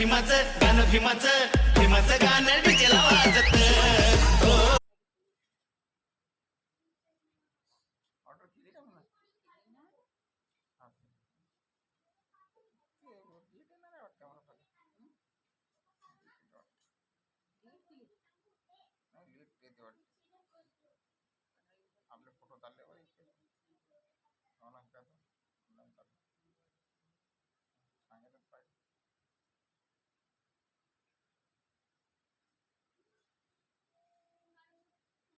भीमाचं गाणं डीजेला वाजत. ऑर्डर केली का म्हणा लेट येणार आहे वाटतं मला नाही लेट येते वाटतं आपले फोटो चालले बरं इथे हो ना का